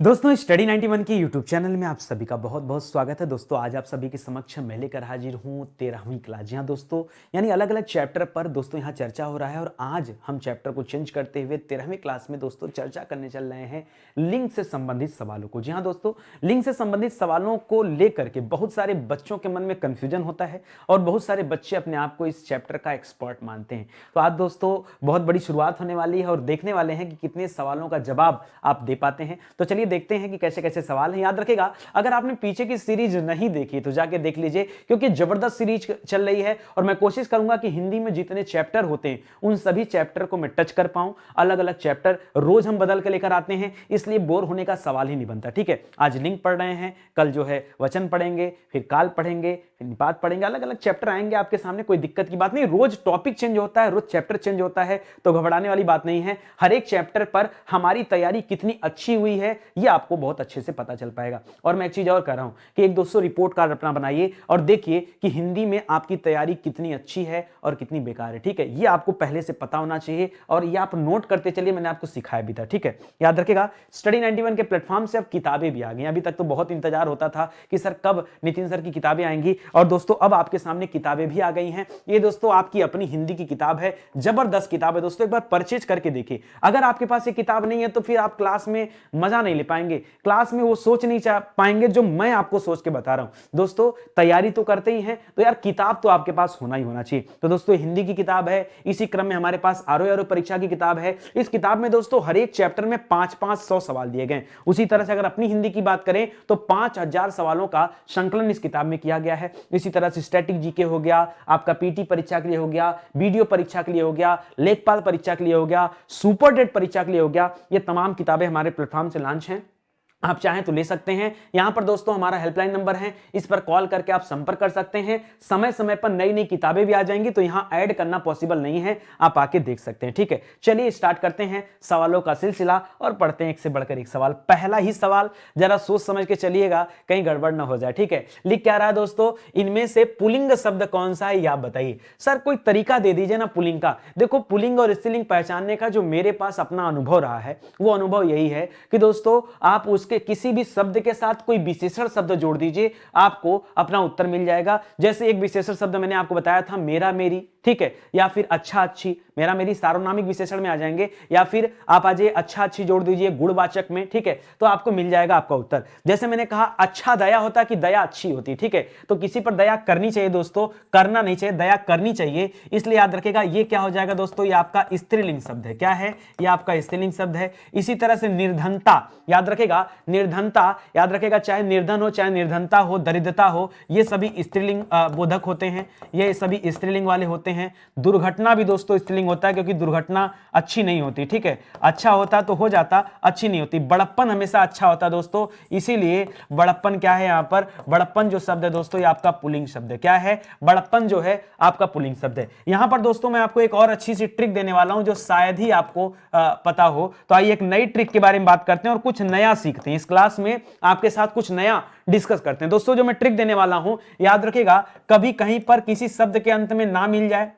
दोस्तों स्टडी 91 के YouTube channel में आप सभी का बहुत बहुत स्वागत है। दोस्तों आज आप सभी के समक्ष मैं लेकर हाजिर हूँ 13वीं क्लास। जी हाँ दोस्तों, यानी अलग अलग चैप्टर पर दोस्तों यहाँ चर्चा हो रहा है और आज हम चैप्टर को चेंज करते हुए 13वीं क्लास में दोस्तों चर्चा करने चल रहे हैं लिंग से संबंधित सवालों को। जी हाँ दोस्तों, लिंग से संबंधित सवालों को लेकर के बहुत सारे बच्चों के मन में कन्फ्यूजन होता है और बहुत सारे बच्चे अपने आप को इस चैप्टर का एक्सपर्ट मानते हैं। तो आज दोस्तों बहुत बड़ी शुरुआत होने वाली है और देखने वाले हैं कि कितने सवालों का जवाब आप दे पाते हैं। तो चलिए देखते हैं कि कैसे कैसे सवाल हैं। याद रखेगा, अगर आपने पीछे की सीरीज नहीं देखी तो जाके देख लीजिए, क्योंकि जबरदस्त सीरीज चल रही है और मैं कोशिश करूंगा कि हिंदी में जितने चैप्टर होते हैं उन सभी चैप्टर को मैं टच कर पाऊं। अलग अलग चैप्टर रोज हम बदल के लेकर आते हैं, इसलिए बोर होने का सवाल ही नहीं बनता। ठीक है, आज लिंग पढ़ रहे हैं, कल जो है वचन पढ़ेंगे, फिर काल पढ़ेंगे, फिर निपात पढ़ेंगे। अलग अलग चैप्टर आएंगे आपके सामने, कोई दिक्कत की बात नहीं। रोज टॉपिक चेंज होता है, रोज चैप्टर चेंज होता है, तो घबराने वाली बात नहीं है। हर एक चैप्टर पर हमारी तैयारी कितनी अच्छी हुई है यह आपको बहुत अच्छे से पता चल पाएगा। और मैं एक चीज और कह रहा हूं कि एक दोस्तों रिपोर्ट कार्ड अपना बनाइए और देखिए कि हिंदी में आपकी तैयारी कितनी अच्छी है और कितनी बेकार है। ठीक है, ये आपको पहले से पता होना चाहिए और ये आप नोट करते चलिए, मैंने आपको सिखाया भी था। ठीक है, याद रखेगा, स्टडी 91 के प्लेटफॉर्म से अब किताबें भी आ गई। अभी तक तो बहुत इंतजार होता था कि सर कब नितिन सर की किताबें आएंगी, और दोस्तों अब आपके सामने किताबें भी आ गई हैं। ये दोस्तों आपकी अपनी हिंदी की किताब है, जबरदस्त किताब है दोस्तों, एक बार परचेज करके देखिए। अगर आपके पास ये किताब नहीं है तो फिर आप क्लास में मजा नहीं ले पाएंगे, क्लास में वो सोच नहीं पाएंगे जो मैं आपको सोच के बता रहा हूं। दोस्तों तैयारी तो करते ही हैं तो यार किताब तो आपके पास होना ही होना चाहिए। तो दोस्तों हिंदी की किताब है, इसी क्रम में हमारे पास आरओ परीक्षा की किताब है। इस किताब में दोस्तों हर एक चैप्टर में 500 सवाल दिए गए। उसी तरह से अगर अपनी हिंदी की बात करें तो 5000 सवालों का संकलन इस किताब में किया गया है। इसी तरह से स्टैटिक जीके हो गया, आपका पीटी परीक्षा के लिए हो गया, वीडियो परीक्षा के लिए हो गया, लेखपाल परीक्षा के लिए हो गया, सुपर डेट परीक्षा के लिए हो गया। ये तमाम किताबें हमारे प्लेटफॉर्म से लॉन्च हैं, आप चाहें तो ले सकते हैं। यहां पर दोस्तों हमारा हेल्पलाइन नंबर है, इस पर कॉल करके आप संपर्क कर सकते हैं। समय समय पर नई नई किताबें भी आ जाएंगी तो यहां ऐड करना पॉसिबल नहीं है, आप आके देख सकते हैं। ठीक है, चलिए स्टार्ट करते हैं सवालों का सिलसिला और पढ़ते हैं एक से बढ़कर एक सवाल। पहला ही सवाल जरा सोच समझ के चलिएगा, कहीं गड़बड़ ना हो जाए। ठीक है, लिख क्या रहा है दोस्तों, इनमें से पुल्लिंग शब्द कौन सा है, आप बताइए। सर कोई तरीका दे दीजिए ना पुल्लिंग का। देखो पुल्लिंग और स्त्रीलिंग पहचानने का जो मेरे पास अपना अनुभव रहा है वो अनुभव यही है कि दोस्तों आप उसके किसी भी शब्द के साथ कोई विशेषण शब्द जोड़ दीजिए, आपको अपना उत्तर मिल जाएगा। जैसे एक विशेषण शब्द मैंने आपको बताया था मेरा मेरी, ठीक है, या फिर अच्छा अच्छी, मेरा मेरी सार्वनामिक विशेषण में आ जाएंगे, या फिर आप आ जाइए अच्छा अच्छी जोड़ दीजिए गुणवाचक में। ठीक है, तो आपको मिल जाएगा आपका उत्तर। जैसे मैंने कहा अच्छा दया होता है कि दया अच्छी होती है। ठीक है, तो किसी पर दया करनी चाहिए दोस्तों, करना नहीं चाहिए, दया करनी चाहिए। इसलिए याद रखेगा ये क्या हो जाएगा दोस्तों, ये आपका स्त्रीलिंग शब्द है। क्या है, ये आपका स्त्रीलिंग शब्द है। इसी तरह से निर्धनता, याद रखेगा निर्धनता, याद रखेगा चाहे निर्धन हो चाहे निर्धनता हो, दरिद्रता हो, ये सभी स्त्रीलिंग बोधक होते हैं, ये सभी स्त्रीलिंग वाले होते हैं। दुर्घटना भी दोस्तों स्त्रीलिंग होता है क्योंकि दुर्घटना अच्छी नहीं होती। ठीक है, अच्छा होता तो हो जाता, अच्छी नहीं होती। बड़प्पन हमेशा अच्छा होता दोस्तों, इसीलिए बड़प्पन क्या है, यहां पर बड़प्पन जो शब्द है दोस्तों ये आपका पुल्लिंग शब्द है। क्या है, बड़प्पन जो है आपका पुल्लिंग शब्द है। यहां पर दोस्तों मैं आपको एक और अच्छी सी ट्रिक देने वाला हूं जो शायद ही आपको पता हो। तो आइए एक नई ट्रिक के बारे में बात करते हैं और कुछ नया सीखते हैं। इस क्लास में आपके साथ कुछ नया डिस्कस करते हैं। दोस्तों जो मैं ट्रिक देने वाला हूं, याद रखिएगा, कभी कहीं पर किसी शब्द के अंत में ना मिल जाए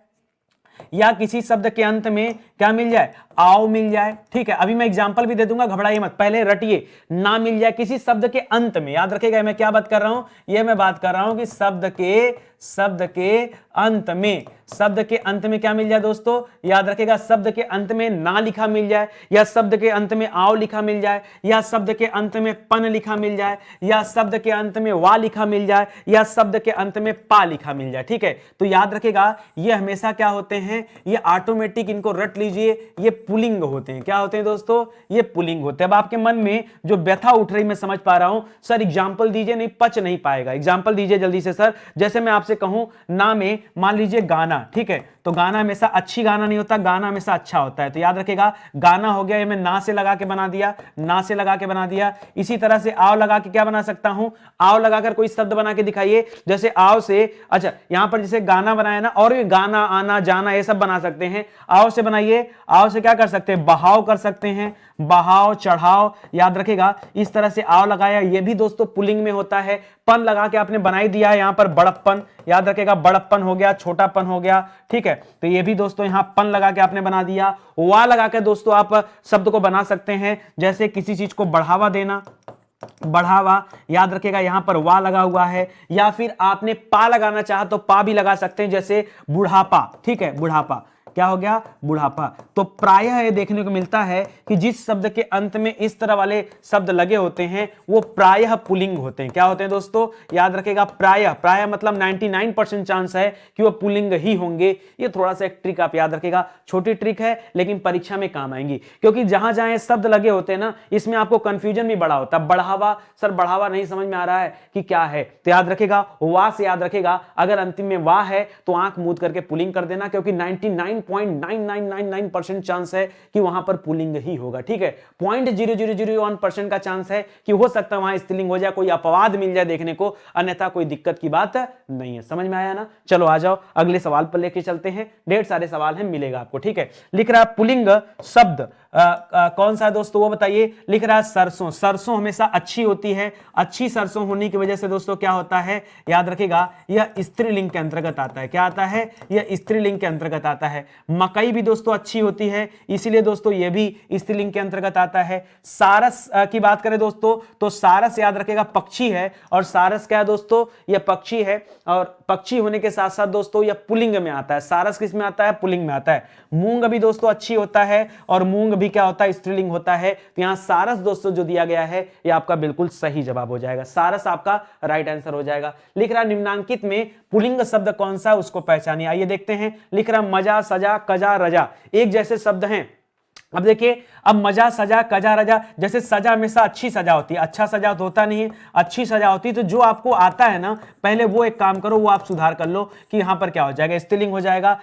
या किसी शब्द के अंत में क्या मिल जाए, आओ मिल जाए। ठीक है, अभी मैं एग्जांपल भी दे दूंगा, घबराइए मत, पहले रटिए। ना मिल जाए किसी शब्द के अंत में, याद रखिएगा मैं क्या बात कर रहा हूं, ये मैं बात कर रहा हूं कि शब्द के अंत में, शब्द के अंत में क्या मिल जाए दोस्तों, याद रखिएगा शब्द के अंत में ना लिखा मिल जाए, या शब्द के अंत में आओ लिखा मिल जाए, या शब्द के अंत में पन लिखा मिल जाए, या शब्द के अंत में वा लिखा मिल जाए, या शब्द के अंत में पा लिखा मिल जाए। ठीक है, तो याद रखिएगा ये हमेशा क्या होते हैं, ये ऑटोमेटिक, इनको रट लीजिए, ये पुल्लिंग होते हैं। क्या होते हैं दोस्तों, ये पुल्लिंग होते हैं। अब आपके मन में जो व्यथा उठ रही मैं समझ पा रहा हूं, सर एग्जांपल दीजिए, नहीं पच नहीं पाएगा, एग्जांपल दीजिए जल्दी से सर। जैसे मैं आपसे कहूं ना में मान लीजिए गाना, ठीक है, तो गाना हमेशा अच्छी गाना नहीं होता, गाना हमेशा अच्छा होता है। तो याद रखेगा गाना हो गया, ये मैं ना से लगा के बना दिया, ना से लगा के बना दिया। इसी तरह से आओ लगा के क्या बना सकता हूं, आओ लगाकर कोई शब्द बना के दिखाइए। जैसे आओ से, अच्छा यहां पर जैसे गाना बनाया ना, और भी गाना आना जाना ये सब बना सकते हैं। आओ से बनाइए, आओ से क्या कर सकते हैं, बहाव कर सकते हैं, बहाव चढ़ाव। याद रखेगा इस तरह से आओ लगाया, ये भी दोस्तों पुल्लिंग में होता है। पन लगा के आपने बनाई दिया है यहां पर बड़प्पन, याद रखेगा बड़प्पन हो गया, छोटापन हो गया। ठीक है, तो ये भी दोस्तों यहां पन लगा के आपने बना दिया। वा लगा के दोस्तों आप शब्द को बना सकते हैं, जैसे किसी चीज को बढ़ावा देना, बढ़ावा, याद रखेगा यहां पर वा लगा हुआ है, या फिर आपने पा लगाना चाहा तो पा भी लगा सकते हैं, जैसे बुढ़ापा, ठीक है, बुढ़ापा क्या हो गया, बुढ़ापा। तो प्रायः ये देखने को मिलता है कि जिस शब्द के अंत में इस तरह वाले शब्द लगे होते हैं वो प्रायः पुल्लिंग होते हैं। क्या होते हैं दोस्तों, याद रखेगा, प्रायः, प्रायः मतलब 99% चांस है कि वो पुल्लिंग ही होंगे। ये थोड़ा सा एक ट्रिक आप याद रखेगा, छोटी ट्रिक है लेकिन परीक्षा में काम आएंगी, क्योंकि जहां जहां ये शब्द लगे होते हैं ना, इसमें आपको कंफ्यूजन भी बड़ा होता है। बढ़ावा, सर बढ़ावा नहीं समझ में आ रहा है कि क्या है, तो याद रखेगा वा से याद रखेगा, अगर अंतिम में वा है तो आंख मूंद करके पुल्लिंग कर देना, क्योंकि 99.9999% चांस है कि वहां पर पुल्लिंग ही होगा, ठीक है। 0.0001% का चांस है कि हो सकता है वहां स्त्रीलिंग हो जाए, कोई अपवाद मिल जाए देखने को, अन्यथा कोई दिक्कत की बात नहीं है। समझ में आया ना? चलो आ जाओ अगले सवाल पर लेके चलते हैं, ढेर सारे सवाल हैं, मिलेगा आपको, ठीक है। लिख रहा है पुल्लिंग शब्द कौन सा है दोस्तों, वो बताइए। लिख रहा है सरसों। सरसों हमेशा अच्छी होती है, अच्छी सरसों होने की वजह से दोस्तों क्या होता है, याद रखेगा, यह स्त्रीलिंग के अंतर्गत आता है। क्या आता है, यह स्त्रीलिंग के अंतर्गत आता है। मकई भी दोस्तों अच्छी होती है, इसीलिए दोस्तों यह भी स्त्रीलिंग के अंतर्गत आता है। सारस की बात करें दोस्तों तो सारस याद रखेगा पक्षी है, और सारस क्या है दोस्तों, यह पक्षी है, और पक्षी होने के साथ साथ दोस्तों यह पुल्लिंग में आता है। सारस किस में आता है, पुल्लिंग में आता है। मूंग भी दोस्तों अच्छी होता है, और मूंग भी क्या होता है, स्त्रीलिंग होता है। तो यहां सारस दोस्तों जो दिया गया है यह आपका बिल्कुल सही जवाब हो जाएगा, सारस आपका राइट आंसर हो जाएगा। लिख रहा निम्नांकित में पुल्लिंग शब्द कौन सा है उसको पहचानिए। आइए देखते हैं। लिख रहा मजा, सजा, कजा, रजा, एक जैसे शब्द हैं। अब देखिए, अब मजा, सजा, कजा, रजा, जैसे सजा हमेशा अच्छी सजा होती है, अच्छा सजा तो होता नहीं है, अच्छी सजा होती है। तो जो आपको आता है ना, पहले वो एक काम करो, वो आप सुधार कर लो कि यहां पर क्या हो जाएगा, स्त्रीलिंग हो जाएगा।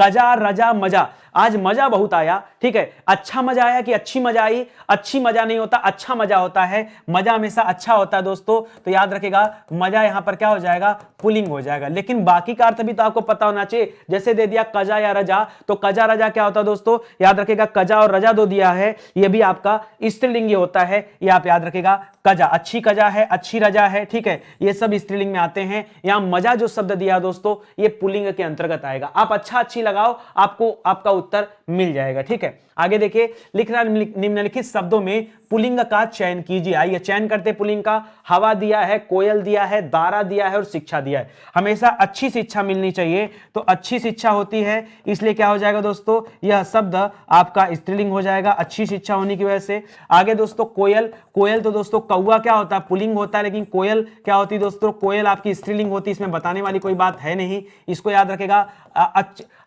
कजा, रजा, मजा, आज मजा बहुत आया, ठीक है। अच्छा मजा आया कि अच्छी मजा आई, अच्छी मजा नहीं होता, अच्छा मजा होता है, मजा हमेशा अच्छा होता है दोस्तों। तो याद रखेगा मजा यहां पर क्या हो जाएगा, पुल्लिंग हो जाएगा। लेकिन बाकी का अर्थ भी तो आपको पता होना चाहिए, जैसे दे दिया कजा या रजा, तो कजा रजा क्या होता है दोस्तों, याद रखेगा कजा और रजा दो दिया है, यह भी आपका स्त्रीलिंग होता है, ये आप याद रखेगा। कजा, अच्छी कजा है, अच्छी रजा है, ठीक है, ये सब स्त्रीलिंग में आते हैं। यहां मजा जो शब्द दिया दोस्तों ये पुल्लिंग के अंतर्गत आएगा। आप अच्छा अच्छी लगाओ, आपको आपका उत्तर मिल जाएगा, ठीक है। आगे देखिए, लिख रहा निम्नलिखित शब्दों में पुल्लिंग का चयन कीजिए। आइए चयन करते पुल्लिंग का। हवा दिया है, कोयल दिया है, दारा दिया है और शिक्षा दिया है। हमेशा अच्छी शिक्षा मिलनी चाहिए, तो अच्छी शिक्षा होती है, इसलिए क्या हो जाएगा दोस्तों, यह शब्द आपका स्त्रीलिंग हो जाएगा, अच्छी शिक्षा होने की वजह से। आगे दोस्तों कोयल, कोयल तो दोस्तों कौवा क्या होता है, पुल्लिंग होता है, लेकिन कोयल क्या होती है दोस्तों, कोयल आपकी स्त्रीलिंग होती है, इसमें बताने वाली कोई बात है नहीं, इसको याद रखेगा।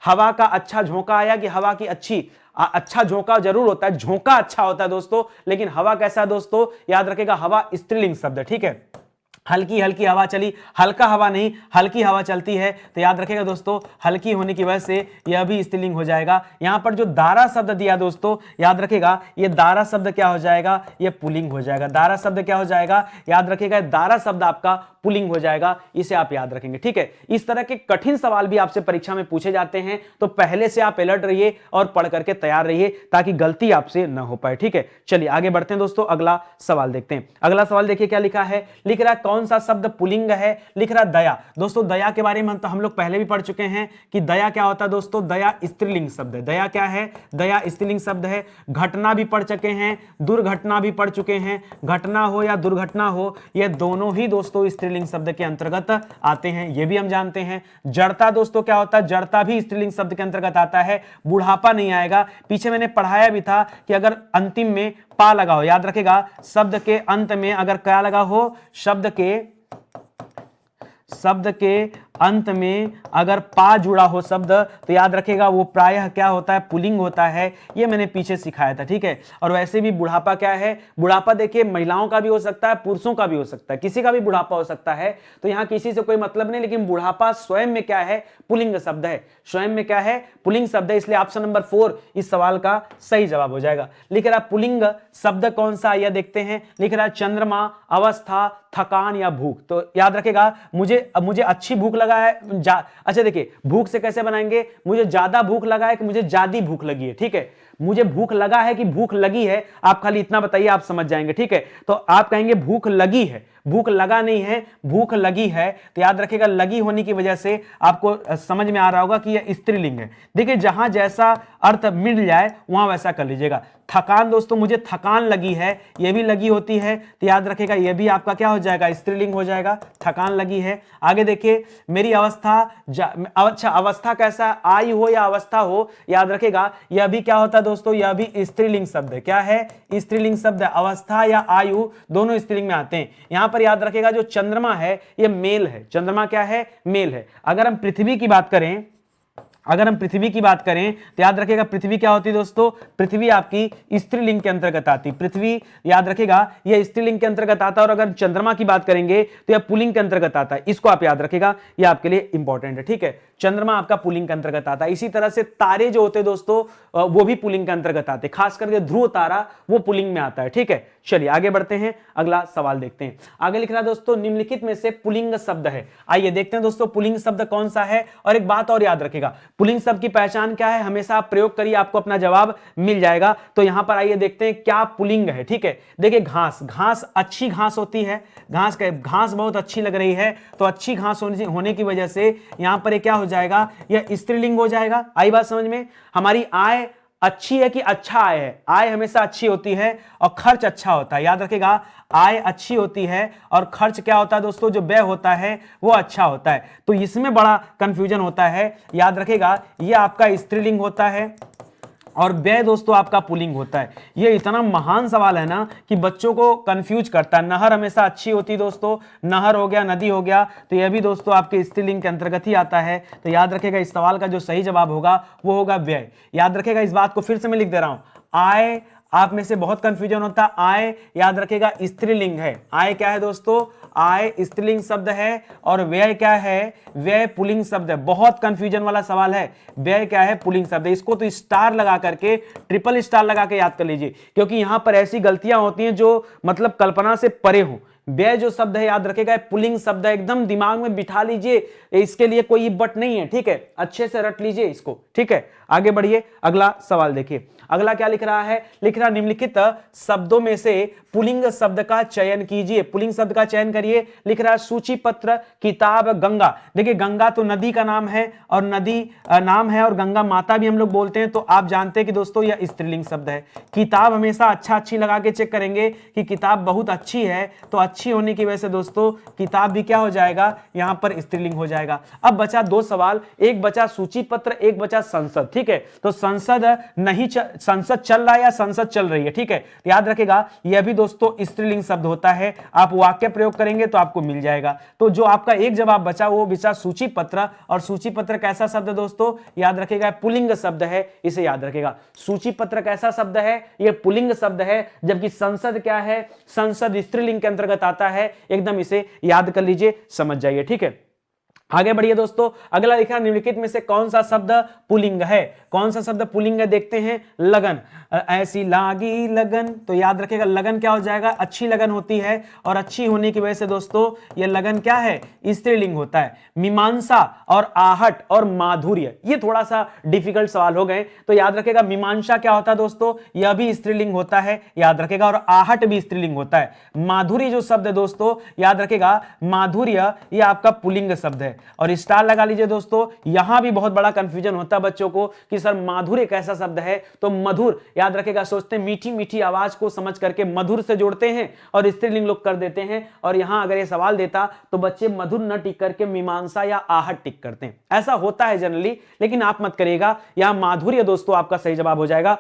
हवा का अच्छा झोंका आया कि हवा की अच्छी, अच्छा झोंका जरूर होता है, झोंका अच्छा होता है दोस्तों, लेकिन हवा कैसा है दोस्तों, याद रखेगा हवा स्त्रीलिंग शब्द, ठीक है। हल्की हल्की हवा चली, हल्का हवा नहीं, हल्की हवा चलती है, तो याद रखेगा दोस्तों हल्की होने की वजह से यह भी स्त्रीलिंग हो जाएगा। यहां पर जो दारा शब्द दिया दोस्तों, याद रखेगा ये दारा शब्द क्या हो जाएगा, ये पुल्लिंग हो जाएगा। दारा शब्द क्या हो जाएगा, याद रखेगा दारा शब्द आपका पुल्लिंग हो जाएगा, इसे आप याद रखेंगे, ठीक है। इस तरह के कठिन सवाल भी आपसे परीक्षा में पूछे जाते हैं, तो पहले से आप अलर्ट रहिए और पढ़ करके तैयार रहिए ताकि गलती आपसे न हो पाए, ठीक है। चलिए आगे बढ़ते हैं दोस्तों, अगला सवाल देखते हैं। अगला सवाल देखिए क्या लिखा है। लिख रहा है कौन सा शब्द पुल्लिंग है। लिख रहा दया। दोस्तों दया के बारे में तो हम लोग पहले भी पढ़ चुके हैं कि दया क्या होता है दोस्तों, दया स्त्रीलिंग शब्द है। दया क्या है, दया स्त्रीलिंग शब्द है। घटना भी पढ़ चुके हैं, दुर्घटना भी पढ़ चुके हैं। घटना हो या दुर्घटना हो, ये दोनों ही दोस्तों स्त्रीलिंग शब्द के अंतर्गत आते हैं, ये भी हम जानते हैं। जड़ता दोस्तों क्या होता है, जड़ता भी स्त्रीलिंग शब्द के अंतर्गत आता है। बुढ़ापा नहीं आएगा, पीछे मैंने पढ़ाया भी था कि अगर अंतिम में पा लगा हो, याद रखेगा शब्द के अंत में अगर क्या लगा हो, शब्द के अंत में अगर पा जुड़ा हो शब्द, तो याद रखेगा वो प्रायः क्या होता है, पुल्लिंग होता है। ये मैंने पीछे सिखाया था, ठीक है। और वैसे भी बुढ़ापा क्या है, बुढ़ापा देखिए महिलाओं का भी हो सकता है, पुरुषों का भी हो सकता है, किसी का भी बुढ़ापा हो सकता है, तो यहां किसी से कोई मतलब नहीं। लेकिन बुढ़ापा स्वयं में क्या है, पुल्लिंग शब्द है, स्वयं में क्या है, पुल्लिंग शब्द है, इसलिए ऑप्शन नंबर 4 इस सवाल का सही जवाब हो जाएगा। लिख रहा पुल्लिंग शब्द कौन सा, यह देखते हैं। लिख रहा चंद्रमा, अवस्था, थकान या भूख। तो याद रखेगा मुझे अच्छी भूख लगा है, अच्छा देखिए भूख से कैसे बनाएंगे, मुझे ज्यादा भूख लगा है कि मुझे ज्यादा भूख लगी है, ठीक है। मुझे भूख लगा है कि भूख लगी है, आप खाली इतना बताइए, आप समझ जाएंगे, ठीक है। तो आप कहेंगे भूख लगी है, भूख लगा नहीं है, भूख लगी है। तो याद रखिएगा लगी होने की वजह से आपको समझ में आ रहा होगा कि यह स्त्रीलिंग है। देखिए जहां जैसा अर्थ मिल जाए वहां वैसा कर लीजिएगा। थकान दोस्तों, मुझे थकान लगी है, यह भी लगी होती है, तो याद रखिएगा यह भी आपका क्या हो जाएगा, स्त्रीलिंग हो जाएगा, थकान लगी है। आगे देखिए मेरी अवस्था, अच्छा अवस्था कैसा, आयु हो या अवस्था हो, याद रखिएगा यह भी क्या होता है दोस्तों, यह भी स्त्रीलिंग शब्द है। क्या है, स्त्रीलिंग शब्द है। अवस्था या आयु दोनों स्त्रीलिंग में आते हैं। यहां पर याद रखिएगा जो चंद्रमा है यह मेल है, चंद्रमा क्या है, मेल है। अगर हम पृथ्वी की बात करें, अगर हम पृथ्वी की बात करें तो याद रखिएगा पृथ्वी क्या होती है दोस्तों, पृथ्वी आपकी स्त्रीलिंग के अंतर्गत आती। पृथ्वी याद रखिएगा यह स्त्रीलिंग के अंतर्गत आता है, और अगर चंद्रमा की बात करेंगे तो यह पुल्लिंग के अंतर्गत आता है। इसको आप याद रखिएगा, यह आपके लिए इंपॉर्टेंट है, ठीक है। चंद्रमा आपका पुल्लिंग के अंतर्गत आता है। इसी तरह से तारे जो होते हैं दोस्तों वो भी पुल्लिंग के अंतर्गत आते हैं, खास करके ध्रुव तारा वो पुल्लिंग में आता है, ठीक है। चलिए आगे बढ़ते हैं, अगला सवाल देखते हैं। आगे लिख रहा है दोस्तों निम्नलिखित में से पुल्लिंग शब्द है। आइए देखते हैं दोस्तों पुल्लिंग शब्द कौन सा है। और एक बात और याद रखिएगा, पुल्लिंग शब्द की पहचान क्या है, हमेशा आप प्रयोग करिए, आपको अपना जवाब मिल जाएगा। तो यहां पर आइए देखते हैं क्या पुल्लिंग है, ठीक है। देखिए घास, घास अच्छी घास होती है, घास बहुत अच्छी लग रही है, तो अच्छी घास होने की वजह से यहां पर क्या हो जाएगा, यह स्त्रीलिंग हो जाएगा। आई बात समझ में। हमारी आय अच्छी है कि अच्छा आय है, आय हमेशा अच्छी होती है और खर्च अच्छा होता है। याद रखिएगा आय अच्छी होती है और खर्च क्या होता है दोस्तों, जो व्यय होता है वो अच्छा होता है। तो इसमें बड़ा कंफ्यूजन होता है। याद रखिएगा ये आपका स्त्रीलिंग होता है और व्यय दोस्तों आपका पुल्लिंग होता है। ये इतना महान सवाल है ना कि बच्चों को कंफ्यूज करता है। नहर हमेशा अच्छी होती है दोस्तों, नहर हो गया, नदी हो गया, तो यह भी दोस्तों आपके स्त्रीलिंग के अंतर्गत ही आता है। तो याद रखिएगा इस सवाल का जो सही जवाब होगा वो होगा व्यय। याद रखिएगा इस बात को फिर से मैं लिख दे रहा हूं, आय आप में से बहुत कंफ्यूजन होता है। आय याद रखिएगा स्त्रीलिंग है। आय क्या है दोस्तों, आय स्त्रीलिंग शब्द है और व्यय क्या है, व्यय पुल्लिंग शब्द है। बहुत कंफ्यूजन वाला सवाल है, व्यय क्या है, पुल्लिंग शब्द है। इसको तो स्टार लगा करके, ट्रिपल स्टार लगा के याद कर लीजिए, क्योंकि यहां पर ऐसी गलतियां होती हैं जो मतलब कल्पना से परे हो। व्यय जो शब्द है याद रखेगा पुल्लिंग शब्द है, एकदम दिमाग में बिठा लीजिए, इसके लिए कोई बट नहीं है, ठीक है। अच्छे से रट लीजिए इसको, ठीक है। आगे बढ़िए, अगला सवाल देखिए। अगला क्या लिख रहा है, लिख रहा निम्नलिखित शब्दों में से पुल्लिंग शब्द का चयन कीजिए। पुल्लिंग शब्द का चयन करिए। लिख रहा है सूची पत्र, किताब, गंगा। देखिए गंगा तो नदी का नाम है और नदी नाम है और गंगा माता भी हम लोग बोलते हैं, तो आप जानते हैं कि दोस्तों यह स्त्रीलिंग शब्द है। किताब हमेशा अच्छा अच्छी लगा के चेक करेंगे कि किताब बहुत अच्छी है, तो अच्छी होने की वजह से दोस्तों किताब भी क्या हो जाएगा, यहां पर स्त्रीलिंग हो जाएगा। अब बचा दो सवाल, एक बचा सूची पत्र, एक बचा संसद, ठीक है। तो संसद नहीं संसद चल रहा है या संसद चल रही है, ठीक है। याद रखेगा यह भी दोस्तों स्त्रीलिंग शब्द होता है। आप वाक्य प्रयोग करेंगे तो आपको मिल जाएगा। तो जो आपका एक जवाब बचा वो बचा सूची पत्र, और सूची पत्र कैसा शब्द है दोस्तों, याद रखेगा पुल्लिंग शब्द है, इसे याद रखेगा। सूची पत्र कैसा शब्द है, यह पुल्लिंग शब्द है, जबकि संसद क्या है, संसद स्त्रीलिंग के अंतर्गत आता है। एकदम इसे याद कर लीजिए, समझ जाइए, ठीक है। आगे बढ़िए दोस्तों, अगला लिखा निम्नलिखित में से कौन सा शब्द पुल्लिंग है। कौन सा शब्द पुल्लिंग है देखते हैं। लगन, ऐसी लागी लगन, तो याद रखिएगा लगन क्या हो जाएगा, अच्छी लगन होती है, और अच्छी होने की वजह से दोस्तों ये लगन क्या है, स्त्रीलिंग होता है। मीमांसा और आहट और माधुर्य, ये थोड़ा सा डिफिकल्ट सवाल हो गए, तो याद रखिएगा मीमांसा क्या होता है दोस्तों, यह भी स्त्रीलिंग होता है, याद रखिएगा, और आहट भी स्त्रीलिंग होता है। माधुर्य जो शब्द है दोस्तों, याद रखिएगा माधुर्य ये आपका पुल्लिंग शब्द है, और स्टार लगा लीजिए दोस्तों। यहां भी बहुत बड़ा कंफ्यूजन होता है बच्चों को कि सर माधुर्य कैसा शब्द है, तो मधुर याद रखेगा, सोचते हैं मीठी मीठी आवाज को समझ करके मधुर से जोड़ते हैं और स्त्रीलिंग लोग कर देते हैं, और यहां अगर ये सवाल देता तो बच्चे मधुर न टिक करके मीमांसा या आहट टिक करते हैं। ऐसा होता है जनरली, लेकिन आप मत करिएगा, यहां माधुर्य दोस्तों आपका सही जवाब हो जाएगा।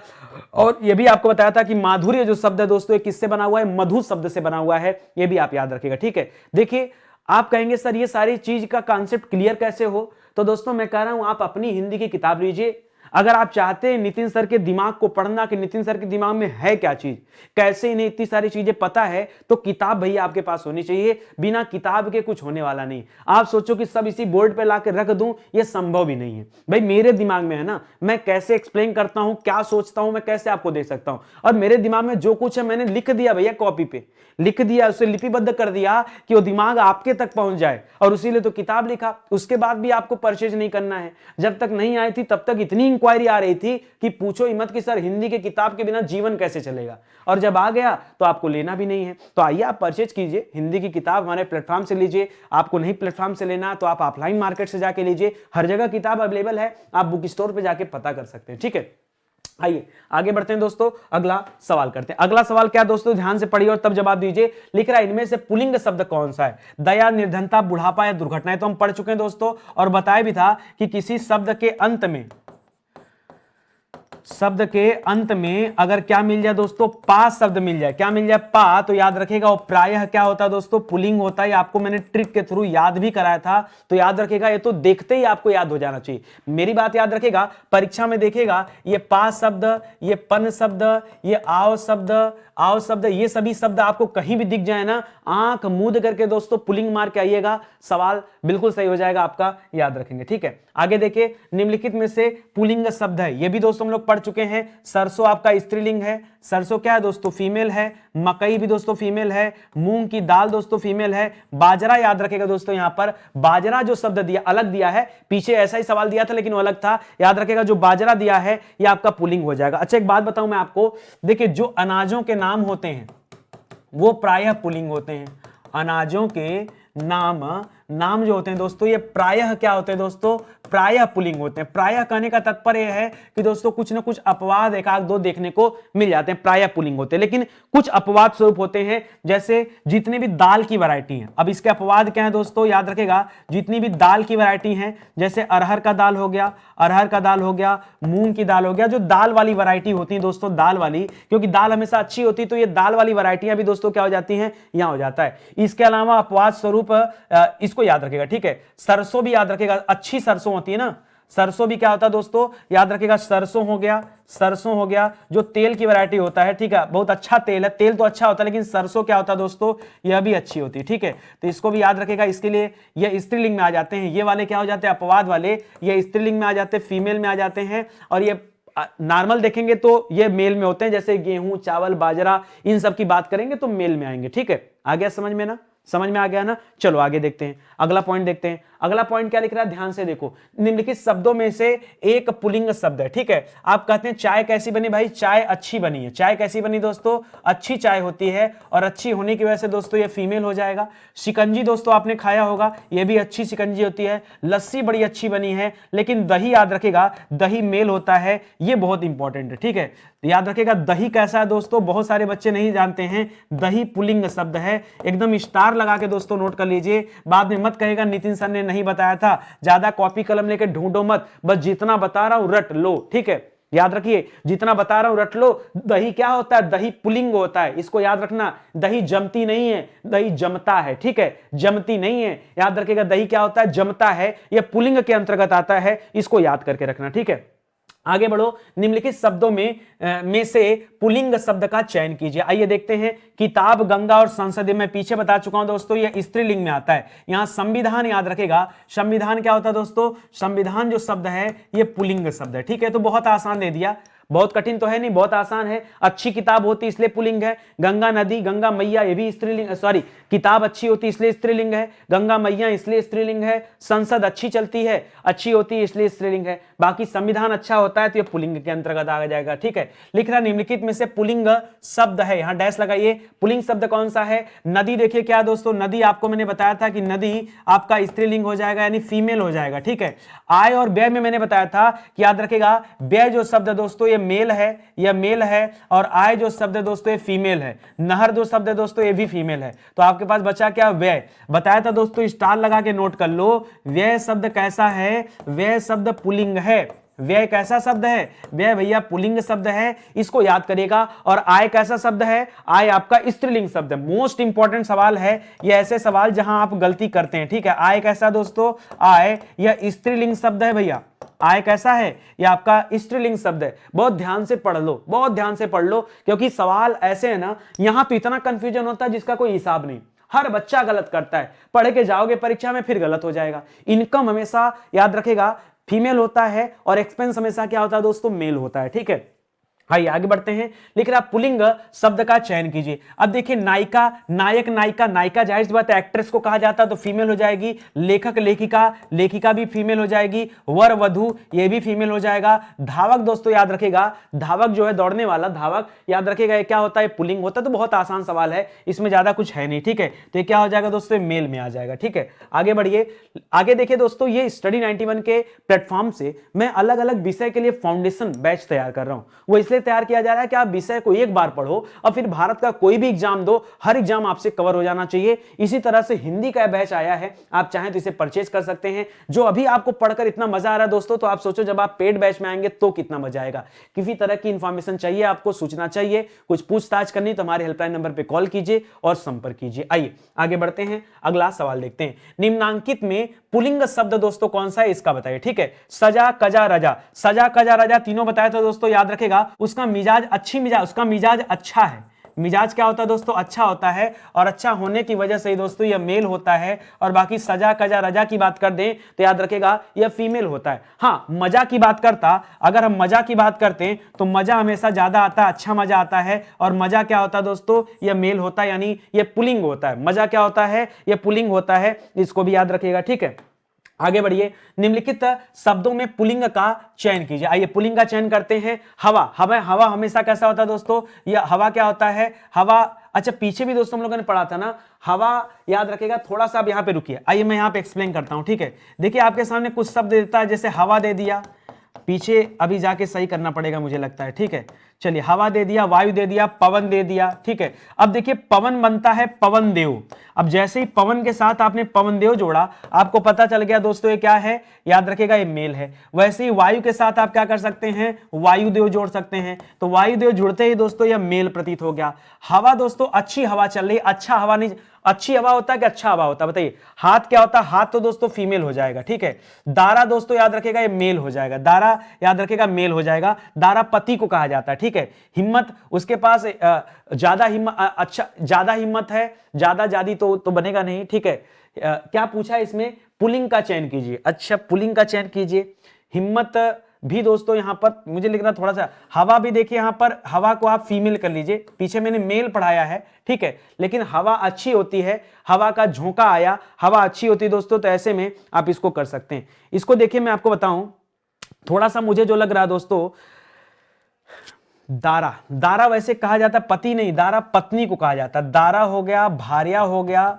और यह भी आपको बताया था कि माधुर्य जो शब्द है दोस्तों किससे बना हुआ है, मधु शब्द से बना हुआ है, यह भी आप याद रखिएगा, ठीक है। देखिए आप कहेंगे सर ये सारी चीज का कॉन्सेप्ट क्लियर कैसे हो, तो दोस्तों मैं कह रहा हूं आप अपनी हिंदी की किताब लीजिए। अगर आप चाहते हैं नितिन सर के दिमाग को पढ़ना कि नितिन सर के दिमाग में है क्या चीज, कैसे इन्हें इतनी सारी चीजें पता है, तो किताब भैया आपके पास होनी चाहिए। बिना किताब के कुछ होने वाला नहीं। आप सोचो कि सब इसी बोर्ड पे लाके रख दूं, ये संभव भी नहीं है भाई। मेरे दिमाग में है ना, मैं कैसे एक्सप्लेन करता हूं, क्या सोचता हूं, मैं कैसे आपको दे सकता हूं। और मेरे दिमाग में जो कुछ है मैंने लिख दिया भैया, कॉपी पे लिख दिया, उसे लिपिबद्ध कर दिया कि वो दिमाग आपके तक पहुंच जाए, और उसीलिए तो किताब लिखा। उसके बाद भी आपको परचेज नहीं करना है। जब तक नहीं आई थी तब तक इतनी इंक्वायरी आ रही थी कि पूछो ही मत कि सर हिंदी की किताब के बिना जीवन कैसे चलेगा, और जब आ गया तो आपको लेना भी नहीं है। तो आइए आप परचेज कीजिए हिंदी की किताब, हमारे प्लेटफॉर्म से लीजिए। आपको नहीं प्लेटफॉर्म से लेना तो आप ऑफलाइन मार्केट से जाके लीजिए, हर जगह किताब अवेलेबल है, आप बुक स्टोर पर जाके पता कर सकते हैं। ठीक है, आइए आगे बढ़ते हैं दोस्तों, अगला सवाल करते हैं। अगला सवाल क्या दोस्तों, ध्यान से पढ़िए और तब जवाब दीजिए। लिख रहा है इनमें से पुल्लिंग शब्द कौन सा है? दया, निर्धनता, बुढ़ापा या दुर्घटना। तो हम पढ़ चुके हैं दोस्तों, और बताया भी था कि किसी शब्द के अंत में अगर क्या मिल जाए दोस्तों, पा शब्द मिल जाए, क्या मिल जाए, पा, तो याद रखेगा वो प्रायः क्या होता है दोस्तों, पुल्लिंग होता है। आपको मैंने ट्रिक के थ्रू याद भी कराया था, तो याद रखेगा, ये तो देखते ही आपको याद हो जाना चाहिए। मेरी बात याद रखेगा, परीक्षा में देखेगा ये पा शब्द, ये पन शब्द, ये आओ शब्द, ये सभी शब्द आपको कहीं भी दिख जाए ना, आंख मूंद करके दोस्तों पुल्लिंग मार के आइएगा, सवाल बिल्कुल सही हो जाएगा आपका, याद रखेंगे। ठीक है, आगे देखिए, निम्नलिखित में से पुल्लिंग शब्द है, ये भी दोस्तों हम लोग पढ़ चुके हैं। सरसों आपका स्त्रीलिंग है, सरसों क्या है दोस्तों, फीमेल है। मकई भी दोस्तों फीमेल है। मूंग की दाल दोस्तों फीमेल है। बाजरा याद रखेगा दोस्तों, यहां पर बाजरा जो शब्द दिया अलग दिया है, पीछे ऐसा ही सवाल दिया था लेकिन वो अलग था, याद रखेगा जो बाजरा दिया है ये आपका पुल्लिंग हो जाएगा। अच्छा एक बात बताऊं मैं आपको, देखिए जो अनाजों के नाम होते हैं वो प्रायः पुल्लिंग होते हैं। अनाजों के नाम जो होते हैं दोस्तों, ये प्रायः क्या होते हैं दोस्तों, प्रायः पुल्लिंग होते हैं। प्रायः कहने का तात्पर्य है कि दोस्तों कुछ ना कुछ अपवाद एक आध दो देखने को मिल जाते हैं, प्रायः पुल्लिंग होते हैं, लेकिन कुछ अपवाद स्वरूप होते हैं, जैसे जितने भी दाल की वैरायटी है। अब इसके अपवाद क्या है दोस्तों, याद रखेगा, जितनी भी दाल की वैरायटी है, जैसे अरहर का दाल हो गया, मूंग की दाल हो गया, जो दाल वाली वैरायटी होती है दोस्तों, दाल वाली, क्योंकि दाल हमेशा अच्छी होती है, तो ये दाल वाली वैरायटियां भी दोस्तों क्या हो जाती हैं, यहां हो जाता है। इसके अलावा अपवाद स्वरूप इसको याद रखेगा। ठीक है, सरसों भी याद रखेगा, अच्छी सरसों होती है ना, सरसों भी क्या होता है दोस्तों, याद रखेगा, सरसों हो गया जो तेल की वैरायटी होता है। ठीक है, बहुत अच्छा तेल है, तेल तो अच्छा होता है लेकिन सरसों क्या होता है दोस्तों, यह भी अच्छी होती है। ठीक है, तो इसको भी याद रखेगा। इसके लिए ये स्त्रीलिंग में आ जाते हैं, ये वाले क्या हो जाते हैं, अपवाद वाले, ये स्त्रीलिंग में आ जाते हैं, फीमेल में आ जाते हैं, और ये नॉर्मल देखेंगे तो ये मेल में होते हैं, जैसे गेहूं, चावल, बाजरा, इन सब की बात करेंगे तो मेल में आएंगे। ठीक है, आ गया समझ में ना, समझ में आ गया ना। चलो आगे देखते हैं, अगला पॉइंट देखते हैं। अगला पॉइंट क्या लिख रहा है, ध्यान से देखो, निम्नलिखित शब्दों में से एक पुल्लिंग शब्द है। ठीक है, आप कहते हैं चाय कैसी बनी, भाई चाय अच्छी बनी है। चाय कैसी बनी दोस्तों, अच्छी चाय होती है, और अच्छी होने की वजह से दोस्तों ये फीमेल हो जाएगा। शिकंजी दोस्तों आपने खाया होगा, ये भी अच्छी शिकंजी होती है। लस्सी बड़ी अच्छी बनी है, लेकिन दही याद रखेगा, दही मेल होता है, ये बहुत इंपॉर्टेंट है। ठीक है, याद रखेगा दही कैसा है दोस्तों, बहुत सारे बच्चे नहीं जानते हैं, दही पुल्लिंग शब्द है, एकदम स्टार लगा के दोस्तों नोट कर लीजिए, बाद में मत कहेगा नितिन सर ने नहीं बताया था। ज्यादा कॉपी कलम लेके ढूंढो मत, बस जितना बता रहा हूं रट लो। ठीक है, याद रखिए, जितना बता रहा हूं रट लो। दही क्या होता है, दही पुल्लिंग होता है, इसको याद रखना। दही जमती नहीं है, दही जमता है। ठीक है, जमती नहीं है, याद रखिएगा, दही क्या होता है, जमता है, यह पुल्लिंग के अंतर्गत आता है, इसको याद करके रखना। ठीक है, आगे बढ़ो, निम्नलिखित शब्दों में से पुल्लिंग शब्द का चयन कीजिए। आइए देखते हैं, किताब, गंगा और संसद, मैं पीछे बता चुका हूं दोस्तों, ये स्त्रीलिंग में आता है। यहां संविधान याद रखेगा, संविधान क्या होता है दोस्तों, संविधान जो शब्द है ये पुल्लिंग शब्द है। ठीक है, तो बहुत आसान दे दिया, बहुत कठिन तो है नहीं, बहुत आसान है। अच्छी किताब होती इसलिए पुल्लिंग है। गंगा नदी, गंगा मैया, ये भी स्त्रीलिंग, सॉरी, किताब अच्छी होती इसलिए स्त्रीलिंग है। गंगा मैया इसलिए स्त्रीलिंग है। संसद अच्छी चलती है, अच्छी होती है इसलिए स्त्रीलिंग है। बाकी संविधान अच्छा होता है तो ये पुल्लिंग के अंतर्गत आ जाएगा। ठीक है, लिख रहा निम्नलिखित में से पुल्लिंग शब्द है, यहां डैश लगाइए, पुल्लिंग शब्द कौन सा है। नदी देखिए क्या दोस्तों, नदी आपको मैंने बताया था कि नदी आपका स्त्रीलिंग हो जाएगा, यानी फीमेल हो जाएगा। ठीक है, आय और व्यय में मैंने बताया था कि याद रखेगा, व्यय जो शब्द दोस्तों मेल है, यह मेल है, और आय जो शब्द है दोस्तों ये फीमेल है। नहर जो शब्द है दोस्तों ये भी फीमेल है। तो आपके पास बचा क्या, व्यय। बताया था दोस्तों, स्टार लगा के नोट कर लो, व्यय शब्द कैसा है, व्यय शब्द पुल्लिंग है। व्यय कैसा शब्द है, व्यय भैया पुल्लिंग शब्द है, इसको याद करिएगा। और आय कैसा शब्द है, आय आपका स्त्रीलिंग शब्द है। मोस्ट इंपॉर्टेंट सवाल है ये, ऐसे सवाल जहां आप गलती करते हैं। ठीक है, आय कैसा दोस्तों, आय यह स्त्रीलिंग शब्द है भैया। आय कैसा है, ये आपका स्त्रीलिंग शब्द है। बहुत ध्यान से पढ़ लो, बहुत ध्यान से पढ़ लो, क्योंकि सवाल ऐसे है ना, यहां तो इतना कंफ्यूजन होता है जिसका कोई हिसाब नहीं। हर बच्चा गलत करता है, पढ़ के जाओगे परीक्षा में फिर गलत हो जाएगा। इनकम हमेशा याद रखेगा फीमेल होता है, और एक्सपेंस हमेशा क्या होता है दोस्तों, मेल होता है। ठीक है, आइए आगे बढ़ते हैं। लिख रहा पुल्लिंग शब्द का चयन कीजिए। अब देखिए नायिका, नायक, नायिका, नायिका जाहिर सी बात है एक्ट्रेस को कहा जाता है तो फीमेल हो जाएगी। लेखक, लेखिका, लेखिका भी फीमेल हो जाएगी। वर, वधु, ये भी फीमेल हो जाएगा। धावक दोस्तों याद रखेगा, धावक जो है दौड़ने वाला धावक, याद रखेगा ये क्या होता है, पुल्लिंग होता है। तो बहुत आसान सवाल है, इसमें ज्यादा कुछ है नहीं, ठीक है। तो ये क्या हो जाएगा दोस्तों, मेल में आ जाएगा, ठीक है। आगे बढ़िए, आगे देखिए दोस्तों, ये स्टडी 91 के प्लेटफॉर्म से मैं अलग अलग विषय के लिए फाउंडेशन बैच तैयार कर रहा हूं। वो इसलिए तैयार किया जा रहा है कि आप विषय को एक बार पढ़ो और फिर भारत का कोई भी एग्जाम दो, हर एग्जाम आपसे कवर हो जाना चाहिए। इसी तरह से हिंदी का बैच आया है, आप चाहें तो इसे परचेज कर सकते हैं। जो अभी आपको पढ़कर इतना मजा आ रहा है दोस्तों, तो आप सोचो जब आप पेड बैच में आएंगे तो कितना मजा आएगा। किसी तरह की इंफॉर्मेशन चाहिए आपको, सूचना चाहिए, कुछ पूछताछ करनी, तो हमारे हेल्पलाइन नंबर पर कॉल कीजिए और संपर्क कीजिए। आइए आगे बढ़ते हैं, अगला सवाल देखते हैं। निम्नांकित में पुल्लिंग शब्द दोस्तों कौन सा है, इसका बताइए, ठीक है। सजा, कजा, रजा, सजा, कजा, रजा तीनों बताया तो दोस्तों याद रखेगा उसका मिजाज उसका मिजाज अच्छा है। मिजाज क्या होता है दोस्तों, अच्छा होता है, और अच्छा होने की वजह से ही दोस्तों यह मेल होता है। और बाकी सजा, कजा, रजा की बात कर दें तो याद रखेगा यह फीमेल होता है। हाँ, मजा की बात करता, अगर हम मजा की बात करते हैं तो मजा हमेशा ज्यादा आता है, अच्छा मजा आता है। और मजा क्या होता है दोस्तों, यह मेल होता है, यानी यह पुल्लिंग होता है। मजा क्या होता है, यह पुल्लिंग होता है, इसको भी याद रखिएगा, ठीक है। आगे बढ़िए, निम्नलिखित शब्दों में पुल्लिंग का चयन कीजिए। आइए पुल्लिंग का चयन करते हैं। हवा, हवा, हवा हमेशा कैसा होता है दोस्तों, यह हवा क्या होता है, हवा, अच्छा पीछे भी दोस्तों हम लोगों ने पढ़ा था ना, हवा याद रखेगा। थोड़ा सा आप यहां पे रुकिए, आइए मैं यहां पे एक्सप्लेन करता हूं, ठीक है। देखिए आपके सामने कुछ शब्द देता है, जैसे हवा दे दिया, पीछे अभी जाके सही करना पड़ेगा मुझे लगता है, ठीक है। चलिए, हवा दे दिया, वायु दे दिया, पवन दे दिया, ठीक है। अब देखिए पवन बनता है पवन देव। अब जैसे ही पवन के साथ आपने पवन देव जोड़ा, आपको पता चल गया दोस्तों ये क्या है, याद रखेगा ये मेल है। वैसे ही वायु के साथ आप क्या कर सकते हैं, वायुदेव जोड़ सकते हैं, तो वायुदेव जुड़ते ही दोस्तों यह मेल प्रतीत हो गया। हवा दोस्तों, अच्छी हवा चल रही, अच्छा हवा नहीं, अच्छी हवा होता है कि अच्छा हवा होता है, बताइए। हाथ क्या होता है, हाथ तो दोस्तों फीमेल हो जाएगा, ठीक है। दारा दोस्तों याद रखेगा ये मेल हो जाएगा, दारा याद रखेगा मेल हो जाएगा। दारा पति को कहा जाता है, ठीक है। हिम्मत, उसके पास ज्यादा हिम्मत, अच्छा ज्यादा हिम्मत है, ज्यादा ज्यादी तो बनेगा नहीं, ठीक है। क्या पूछा है इसमें, पुल्लिंग का चयन कीजिए। अच्छा पुल्लिंग का चयन कीजिए। हिम्मत भी दोस्तों यहां पर मुझे लिखना थोड़ा सा, हवा भी देखिए यहां पर, हवा को आप फीमेल कर लीजिए, पीछे मैंने मेल पढ़ाया है, ठीक है। लेकिन हवा अच्छी होती है, हवा का झोंका आया, हवा अच्छी होती है दोस्तों, तो ऐसे में आप इसको कर सकते हैं। इसको देखिए मैं आपको बताऊं, थोड़ा सा मुझे जो लग रहा है दोस्तों, दारा, दारा वैसे कहा जाता है पति नहीं, दारा पत्नी को कहा जाता है। दारा हो गया, भार्या हो गया,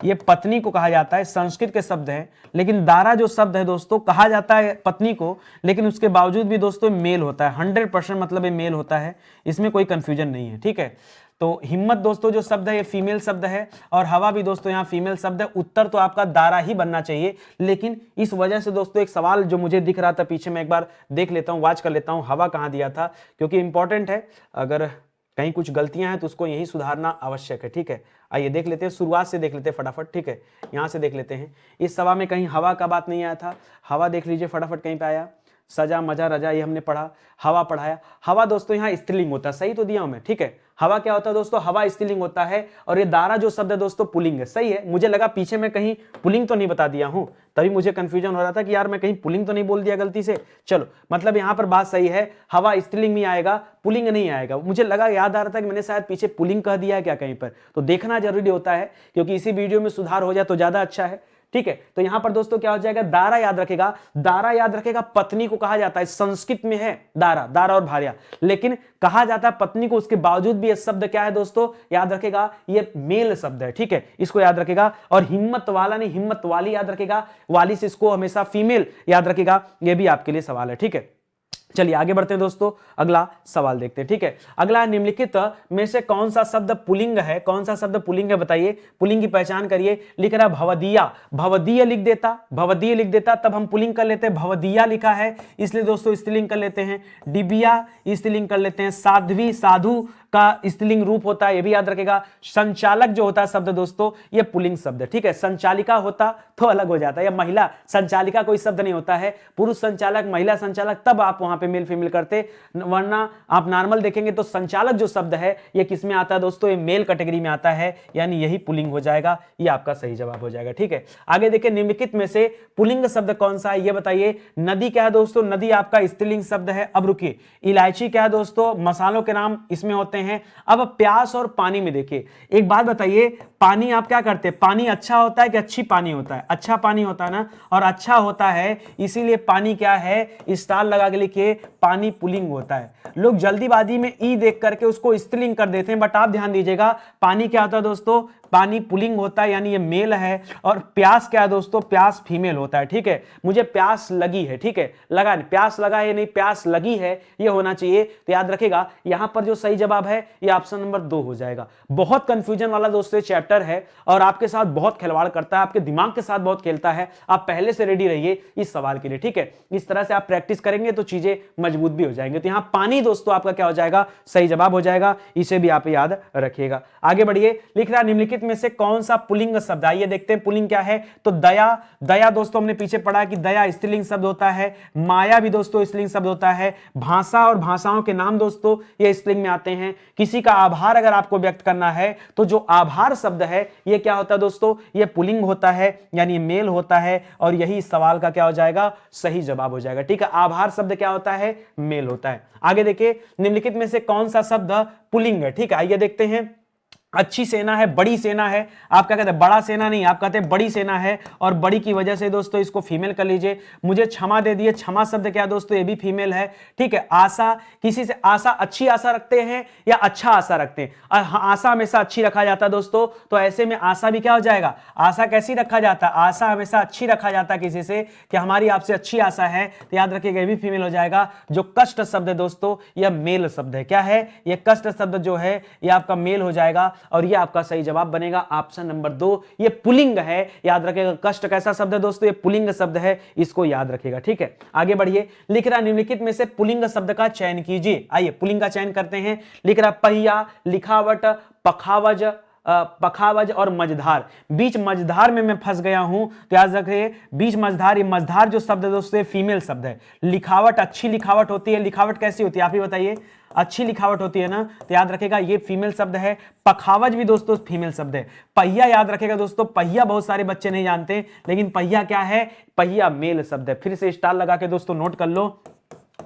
ये पत्नी को कहा जाता है, संस्कृत के शब्द हैं। लेकिन दारा जो शब्द है दोस्तों, कहा जाता है पत्नी को, लेकिन उसके बावजूद भी दोस्तों मेल होता है, 100% मतलब ये मेल होता है, इसमें कोई कंफ्यूजन नहीं है, ठीक है। तो हिम्मत दोस्तों जो शब्द है ये फीमेल शब्द है, और हवा भी दोस्तों यहाँ फीमेल शब्द है। उत्तर तो आपका दारा ही बनना चाहिए। लेकिन इस वजह से दोस्तों एक सवाल जो मुझे दिख रहा था पीछे, मैं एक बार देख लेता हूँ, वॉच कर लेता हूँ, हवा कहाँ दिया था, क्योंकि इंपॉर्टेंट है, अगर कहीं कुछ गलतियां हैं तो उसको यही सुधारना आवश्यक है, ठीक है। आइए देख लेते हैं, शुरुआत से देख लेते हैं फटाफट, ठीक है। यहां से देख लेते हैं, इस सवाल में कहीं हवा का बात नहीं आया था, हवा देख लीजिए फटाफट कहीं पे आया। सजा, मजा, रजा ये हमने पढ़ा, हवा पढ़ाया। हवा दोस्तों यहाँ स्त्रीलिंग होता है, सही तो दिया हूं मैं, ठीक है। हवा क्या होता है दोस्तों, हवा स्त्रीलिंग होता है। और ये दारा जो शब्द है दोस्तों पुल्लिंग है, सही है। मुझे लगा पीछे मैं कहीं पुल्लिंग तो नहीं बता दिया हूं, तभी मुझे कंफ्यूजन हो रहा था कि यार मैं कहीं पुल्लिंग तो नहीं बोल दिया गलती से। चलो, मतलब यहां पर बात सही है, हवा स्त्रीलिंग में आएगा, पुल्लिंग नहीं आएगा। मुझे लगा, याद आ रहा था कि मैंने शायद पीछे पुल्लिंग कह दिया है क्या कहीं पर, तो देखना जरूरी होता है, क्योंकि इसी वीडियो में सुधार हो जाए तो ज्यादा अच्छा है, ठीक है। तो यहां पर दोस्तों क्या हो जाएगा, दारा याद रखेगा, दारा याद रखेगा पत्नी को कहा जाता है, संस्कृत में है दारा, दारा और भार्या, लेकिन कहा जाता है पत्नी को, उसके बावजूद भी यह शब्द क्या है दोस्तों, याद रखेगा ये मेल शब्द है, ठीक है। इसको याद रखेगा। और हिम्मत वाला नहीं, हिम्मत वाली याद रखेगा, वाली से इसको हमेशा फीमेल याद रखेगा। यह भी आपके लिए सवाल है, ठीक है। चलिए आगे बढ़ते हैं दोस्तों, अगला सवाल देखते हैं, ठीक है। अगला, निम्नलिखित में से कौन सा शब्द पुल्लिंग है, कौन सा शब्द पुल्लिंग है बताइए, पुल्लिंग की पहचान करिए। लिख रहा भवदीया, भवदीय लिख देता, भवदीय लिख देता तब हम पुल्लिंग कर लेते हैं। भवदीया लिखा है इसलिए दोस्तों स्त्रीलिंग कर लेते हैं। डिबिया स्त्रीलिंग कर लेते हैं। साध्वी, साधु का स्त्रीलिंग रूप होता है, ये भी याद रखेगा। संचालक जो होता है शब्द दोस्तों, ये पुल्लिंग शब्द है, ठीक है। संचालिका होता तो अलग हो जाता है, या महिला संचालिका कोई शब्द नहीं होता है, पुरुष संचालक, महिला संचालक, तब आप वहां पे मेल फीमेल करते, वरना आप नॉर्मल देखेंगे तो संचालक जो शब्द है ये किस में आता है दोस्तों, ये मेल कैटेगरी में आता है, यानी यही पुल्लिंग हो जाएगा, ये आपका सही जवाब हो जाएगा, ठीक है। आगे देखिए, निम्नलिखित में से पुल्लिंग शब्द कौन सा है ये बताइए। नदी क्या है दोस्तों, नदी आपका स्त्रीलिंग शब्द है। अब रुकिए, इलायची क्या है दोस्तों, मसालों के नाम इसमें होते हैं। अब प्यास और पानी में देखिए, एक बात बताइए, पानी आप क्या करते हैं, पानी अच्छा होता है कि अच्छी पानी होता है, अच्छा पानी होता है ना, और अच्छा होता है, इसीलिए पानी क्या है, स्टार लगा के लिखिए, पानी पुल्लिंग होता है। लोग जल्दीबाजी में ई देख करके उसको स्त्रीलिंग कर देते हैं, बट आप ध्यान दीजिएगा, पानी क्या होता है दोस्तों, पानी पुल्लिंग होता है, यानी ये मेल है। और प्यास क्या है दोस्तों, प्यास फीमेल होता है, ठीक है। मुझे प्यास लगी है, ठीक है, लगा नहीं, प्यास लगा है नहीं, प्यास लगी है, ये होना चाहिए। तो याद रखेगा, यहां पर जो सही जवाब है ये ऑप्शन नंबर 2 हो जाएगा। बहुत कंफ्यूजन वाला दोस्तों चैप्टर है और आपके साथ बहुत खिलवाड़ करता है, आपके दिमाग के साथ बहुत खेलता है। आप पहले से रेडी रहिए इस सवाल के लिए, ठीक है। इस तरह से आप प्रैक्टिस करेंगे तो चीजें मजबूत भी हो जाएंगे। तो यहां पानी दोस्तों आपका क्या हो जाएगा, सही जवाब हो जाएगा, इसे भी आप याद रखिएगा। आगे बढ़िए, लिख रहा निम्नलिखित में से कौन सा पुल्लिंग शब्द, आइए देखते हैं पुल्लिंग क्या है। तो दया, दया दोस्तों हमने पीछे पढ़ा कि दया स्त्रीलिंग शब्द होता है। माया भी दोस्तों स्त्रीलिंग शब्द होता है। भाषा और भाषाओं के नाम दोस्तों ये स्त्रीलिंग में आते हैं। किसी का आभार अगर आपको व्यक्त करना है तो जो आभार शब्द है ये क्या होता है दोस्तों, ये पुल्लिंग होता है, यानी मेल होता है, और यही इस सवाल का क्या हो जाएगा, सही जवाब हो जाएगा, ठीक है। आभार शब्द क्या होता है, मेल होता है। आगे देखिए, निम्नलिखित में से कौन सा शब्द पुल्लिंग है, ठीक है। आइए देखते हैं, अच्छी सेना है, बड़ी सेना है, आप क्या कहते हैं, बड़ा सेना नहीं, आप कहते हैं बड़ी सेना है, और बड़ी की वजह से दोस्तों इसको फीमेल कर लीजिए। मुझे क्षमा दे दिए, क्षमा शब्द क्या दोस्तों, ये भी फीमेल है, ठीक है। आशा, किसी से आशा, अच्छी आशा रखते हैं या अच्छा आशा रखते हैं, आशा हमेशा अच्छी रखा जाता है दोस्तों, तो ऐसे में आशा भी क्या हो जाएगा, आशा कैसी रखा जाता है, आशा हमेशा अच्छी रखा जाता है किसी से, कि हमारी आपसे अच्छी आशा है, तो याद रखिएगा ये भी फीमेल हो जाएगा। जो कष्ट शब्द है दोस्तों, यह मेल शब्द है, क्या है, यह कष्ट शब्द जो है यह आपका मेल हो जाएगा, और ये आपका सही जवाब बनेगा ऑप्शन नंबर 2, ये पुल्लिंग है, याद रखेगा। कष्ट कैसा शब्द है दोस्तों, ये पुल्लिंग शब्द है, इसको याद रखेगा, ठीक है। आगे बढ़िए, लिख रहा निम्नलिखित में से पुल्लिंग शब्द का चयन कीजिए। आइए पुल्लिंग का चयन करते हैं। लिख रहा पहिया, लिखावट, पखावज, पखावज और मझधार। बीच मझधार में मैं फंस गया हूं, तो याद रखिए बीच मझधार, ये मझधार जो शब्द है दोस्तों फीमेल शब्द है। लिखावट, अच्छी लिखावट होती है, लिखावट कैसी होती है आप ही बताइए, अच्छी लिखावट होती है ना, तो याद रखेगा ये फीमेल शब्द है। पखावज भी दोस्तों फीमेल शब्द है। पहिया याद रखेगा दोस्तों, पहिया बहुत सारे बच्चे नहीं जानते, लेकिन पहिया क्या है, पहिया मेल शब्द है। फिर से स्टार लगा के दोस्तों नोट कर लो,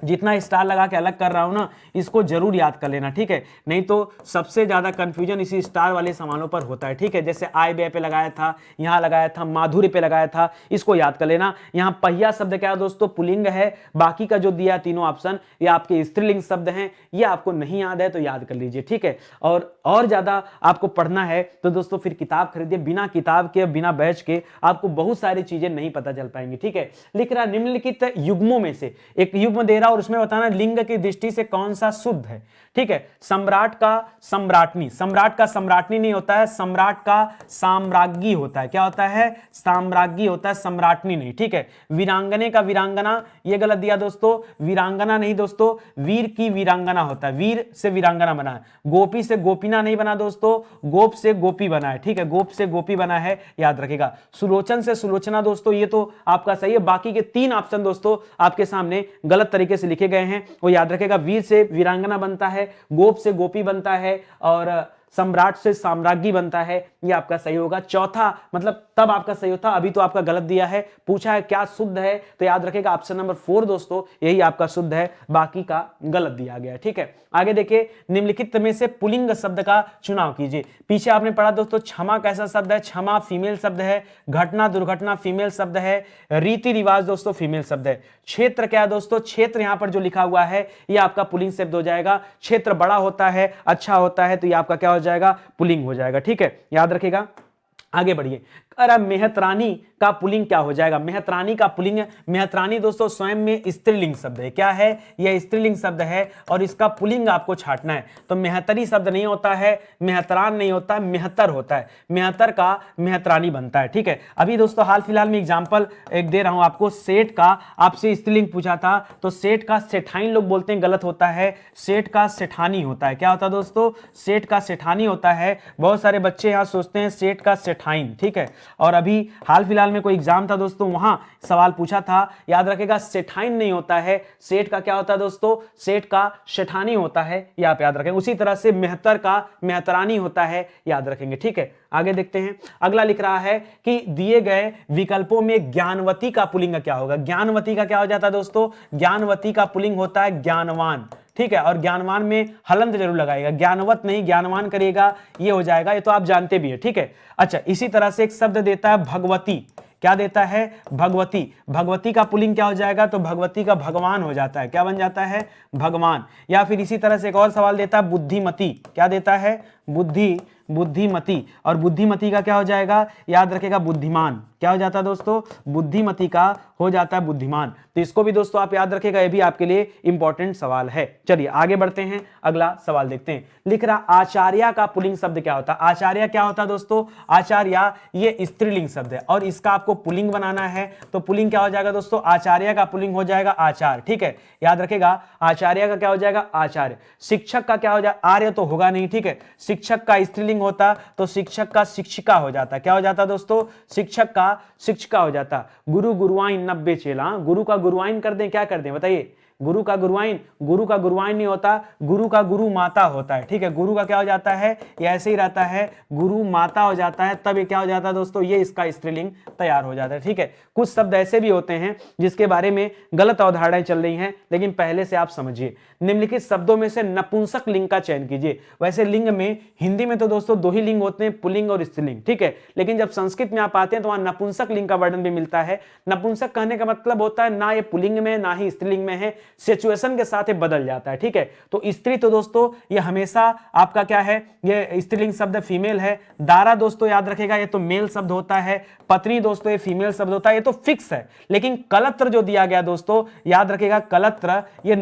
जितना स्टार लगा के अलग कर रहा हूं ना, इसको जरूर याद कर लेना, ठीक है, नहीं तो सबसे ज्यादा कंफ्यूजन इसी स्टार वाले सवालों पर होता है, ठीक है। जैसे आय व्यय पे लगाया था, यहां लगाया था, माधुर्य पे लगाया था, इसको याद कर लेना। यहां पहिया शब्द क्या है दोस्तों, पुल्लिंग है। बाकी का जो दिया तीनों ऑप्शन ये आपके स्त्रीलिंग शब्द हैं, ये आपको नहीं याद है तो याद कर लीजिए, ठीक है। और ज्यादा आपको पढ़ना है तो दोस्तों फिर किताब खरीदिए, बिना किताब के, बिना बैच के आपको बहुत सारी चीजें नहीं पता चल पाएंगी, ठीक है। लिख रहा निम्नलिखित युग्मों में से एक युग्म दे रहा और उसमें बताना लिंग की दृष्टि से कौन सा शुद्ध है, ठीक है। सम्राट का सम्राटनी, सम्राट का सम्राटनी नहीं होता है, सम्राट का साम्राज्ञी होता है। क्या होता है, साम्राज्ञी होता है, सम्राटनी नहीं, ठीक है। वीरांगने का वीरांगना, ये गलत दिया दोस्तों, वीरांगना नहीं दोस्तों, वीर की वीरांगना होता है, वीर से वीरांगना बना है। गोपी से गोपीना नहीं बना दोस्तों, गोप से गोपी बना है, ठीक है, गोप से गोपी बना है, याद रखेगा। सुलोचन से सुलोचना दोस्तों, ये तो आपका सही है। बाकी के 3 ऑप्शन दोस्तों आपके सामने गलत तरीके से लिखे गए हैं, वो याद रखेगा। वीर से वीरांगना बनता है, गोप से गोपी बनता है, और सम्राट से साम्राज्ञी बनता है, ये आपका सही होगा। चौथा मतलब तब आपका सही होता, अभी तो आपका गलत दिया है। पूछा है क्या शुद्ध है, तो याद रखेगा ऑप्शन नंबर 4 दोस्तों, यही आपका शुद्ध है, बाकी का गलत दिया गया है, ठीक है। आगे देखिए, निम्नलिखित में से पुल्लिंग शब्द का चुनाव कीजिए। पीछे आपने पढ़ा दोस्तों क्षमा कैसा शब्द है, क्षमा फीमेल शब्द है। घटना दुर्घटना फीमेल शब्द है। रीति रिवाज दोस्तों फीमेल शब्द है। क्षेत्र क्या है दोस्तों, क्षेत्र यहां पर जो लिखा हुआ है ये आपका पुल्लिंग शब्द हो जाएगा। क्षेत्र बड़ा होता है, अच्छा होता है, तो ये आपका क्या हो जाएगा, पुल्लिंग हो जाएगा, ठीक है, याद रखिएगा। आगे बढ़िए, अरे मेहतरानी का पुल्लिंग क्या हो जाएगा? मेहतरानी का पुल्लिंग, मेहतरानी दोस्तों स्वयं में स्त्रीलिंग शब्द है। क्या है? यह स्त्रीलिंग शब्द है और इसका पुल्लिंग आपको छांटना है। तो मेहतरी शब्द नहीं होता है, मेहतरान नहीं होता, मेहतर होता है। मेहतर का मेहतरानी बनता है। ठीक है, अभी दोस्तों हाल फिलहाल में एग्जांपल एक दे रहा हूं आपको। सेठ का आपसे स्त्रीलिंग पूछा था, तो सेठ का सेठाइन लोग बोलते हैं, गलत होता है। सेठ का सेठानी होता है। क्या होता है दोस्तों? सेठ का सेठानी होता है। बहुत सारे बच्चे यहां सोचते हैं सेठ का सेठाइन। ठीक है, और अभी हाल फिलहाल में कोई एग्जाम था दोस्तों, वहां सवाल पूछा था, याद रखेगा सेठाइन नहीं होता है, सेठ का क्या होता है दोस्तों? सेठ का सेठानी होता है, ये आप याद रखेंगे। उसी तरह से मेहतर का मेहतरानी होता है, याद रखेंगे। ठीक है, आगे देखते हैं। अगला लिख रहा है कि दिए गए विकल्पों में ज्ञानवती का पुल्लिंग क्या होगा? ज्ञानवती का क्या हो जाता है दोस्तों? ज्ञानवती का पुल्लिंग होता है ज्ञानवान। ठीक है, और ज्ञानवान में हलंत जरूर लगाएगा, ज्ञानवत नहीं, ज्ञानवान करिएगा, ये हो जाएगा। ये तो आप जानते भी है। ठीक है, अच्छा, इसी तरह से एक शब्द देता है भगवती। क्या देता है? भगवती। भगवती का पुल्लिंग क्या हो जाएगा? तो भगवती का भगवान हो जाता है। क्या बन जाता है? भगवान। या फिर इसी तरह से एक और सवाल देता है बुद्धिमती। क्या देता है? बुद्धिमती। और बुद्धिमती का क्या हो जाएगा? याद रखेगा बुद्धिमान। क्या हो जाता है दोस्तों? बुद्धिमती का हो जाता है बुद्धिमान। तो इसको भी दोस्तों आप याद रखेगा, ये भी आपके लिए इंपॉर्टेंट सवाल है। चलिए आगे बढ़ते हैं, अगला सवाल देखते हैं। लिख रहा आचार्य का पुल्लिंग शब्द क्या होता है? आचार्य क्या होता है दोस्तों? आचार्य ये स्त्रीलिंग शब्द है और इसका आपको पुल्लिंग बनाना है। तो पुल्लिंग क्या हो जाएगा दोस्तों? आचार्य का पुल्लिंग हो जाएगा आचार्य। ठीक है, याद रखेगा आचार्य का क्या हो जाएगा? आचार्य। शिक्षक का क्या हो जाएगा? आर्य तो होगा नहीं। ठीक है, शिक्षक का स्त्रीलिंग होता तो शिक्षक का शिक्षिका हो जाता। क्या हो जाता दोस्तों? शिक्षक का शिक्षिका हो जाता। गुरु गुरुआइन 90 चेला, गुरु का गुरुआइन कर दें, क्या कर दें बताइए? गुरु का गुरुआइन, गुरु का गुरुआइन नहीं होता, गुरु का गुरु माता होता है। ठीक है, गुरु का क्या हो जाता है? ये ऐसे ही रहता है, गुरु माता हो जाता है, तब ये क्या हो जाता है दोस्तों? ये इसका स्त्रीलिंग तैयार हो जाता है। ठीक है, कुछ शब्द ऐसे भी होते हैं जिसके बारे में गलत अवधारणाएं चल रही हैं, लेकिन पहले से आप समझिए। निम्नलिखित शब्दों में से नपुंसक लिंग का चयन कीजिए। वैसे लिंग में हिंदी में तो दोस्तों दो ही लिंग होते हैं, पुल्लिंग और स्त्रीलिंग। ठीक है, लेकिन जब संस्कृत में आप आते हैं तो वहां नपुंसक लिंग का वर्णन भी मिलता है। नपुंसक कहने का मतलब होता है ना ये पुल्लिंग में ना ही स्त्रीलिंग में है, सिचुएशन के साथ ये बदल जाता है। ठीक है, तो स्त्री तो दोस्तों ये हमेशा आपका क्या है? ये स्त्रीलिंग शब्द फीमेल है। दारा दोस्तों याद रखेगा ये तो मेल शब्द होता है। पत्नी दोस्तों ये फीमेल शब्द होता है, ये तो फिक्स है। लेकिन कलत्र जो दिया गया दोस्तों, याद रखेगा कलत्र ये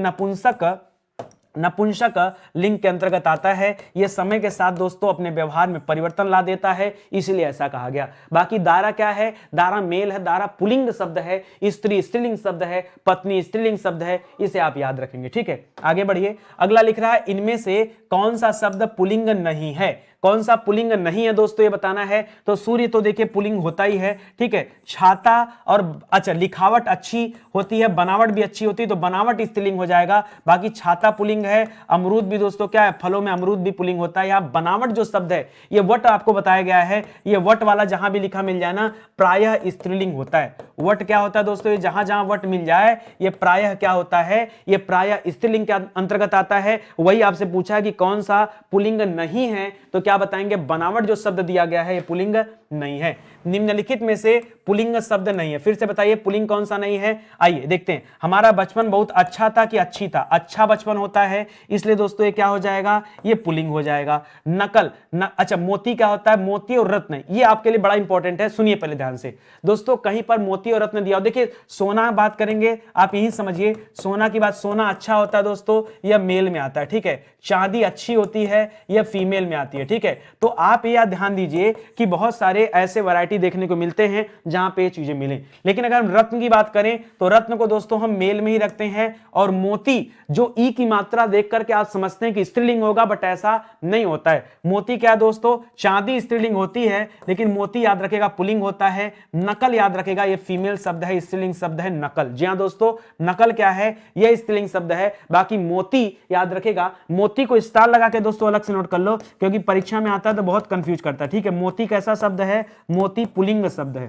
नपुंसक लिंग के अंतर्गत आता है। यह समय के साथ दोस्तों अपने व्यवहार में परिवर्तन ला देता है, इसलिए ऐसा कहा गया। बाकी दारा क्या है? दारा मेल है, दारा पुल्लिंग शब्द है, स्त्री स्त्रीलिंग शब्द है, पत्नी स्त्रीलिंग शब्द है, इसे आप याद रखेंगे। ठीक है, आगे बढ़िए। अगला लिख रहा है इनमें से कौन सा शब्द पुल्लिंग नहीं है? कौन सा पुल्लिंग नहीं है दोस्तों, ये बताना है। तो सूर्य तो देखिए पुल्लिंग होता ही है। ठीक है, छाता और अच्छा लिखावट अच्छी होती है, बनावट भी अच्छी होती है, तो बनावट स्त्रीलिंग हो जाएगा। बाकी छाता पुल्लिंग है। अमरूद भी दोस्तों क्या है? फलों में अमरूद भी पुल्लिंग होता है। यहाँ बनावट जो शब्द है ये वट आपको बताया गया है, ये वट वाला जहां भी लिखा मिल जाए ना, प्रायः स्त्रीलिंग होता है। वट क्या होता है दोस्तों? ये जहां जहां वट मिल जाए ये प्रायः क्या होता है? ये प्रायः स्त्रीलिंग के अंतर्गत आता है। वही आपसे पूछा है कि कौन सा पुल्लिंग नहीं है, तो क्या बताएंगे? बनावट जो शब्द दिया गया है ये पुल्लिंग नहीं है। निम्नलिखित में से पुल्लिंग शब्द नहीं है, फिर से बताइए पुल्लिंग कौन सा नहीं है। आइए देखते हैं। हमारा बचपन बहुत अच्छा था कि अच्छी था? अच्छा बचपन होता है, इसलिए दोस्तों ये क्या हो जाएगा? ये पुल्लिंग हो जाएगा। नकल अच्छा मोती क्या होता है? मोती और रत्न, ये आपके लिए बड़ा इंपॉर्टेंट है, सुनिए पहले ध्यान से दोस्तों। कहीं पर मोती और रत्न दिया हो, देखिए सोना बात करेंगे, आप यही समझिए सोना की बात। सोना अच्छा होता है दोस्तों, यह मेल में आता है। ठीक है, चांदी अच्छी होती है, यह फीमेल में आती है। ठीक है, तो आप यह ध्यान दीजिए कि बहुत सारे ऐसे वैरायटी देखने को मिलते हैं जहां पे ये चीजें मिले। लेकिन अगर हम रत्न की बात करें तो रत्न को दोस्तों हम मेल में ही रखते हैं। और मोती जो ई की मात्रा देख करके आप समझते हैं कि स्त्रीलिंग होगा, बट ऐसा नहीं होता है। मोती क्या दोस्तों? चांदी स्त्रीलिंग होती है, लेकिन मोती याद रखेगा पुल्लिंग होता है। नकल याद रखेगा ये फीमेल शब्द है, स्त्रीलिंग शब्द है नकल। जी हां दोस्तों, नकल क्या है? यह स्त्रीलिंग शब्द है। बाकी मोती याद रखेगा, मोती को स्टार लगा के दोस्तों अलग से नोट कर लो, क्योंकि परीक्षा में आता है तो बहुत कंफ्यूज करता है। ठीक है, मोती कैसा शब्द है? मोती पुल्लिंग शब्द है।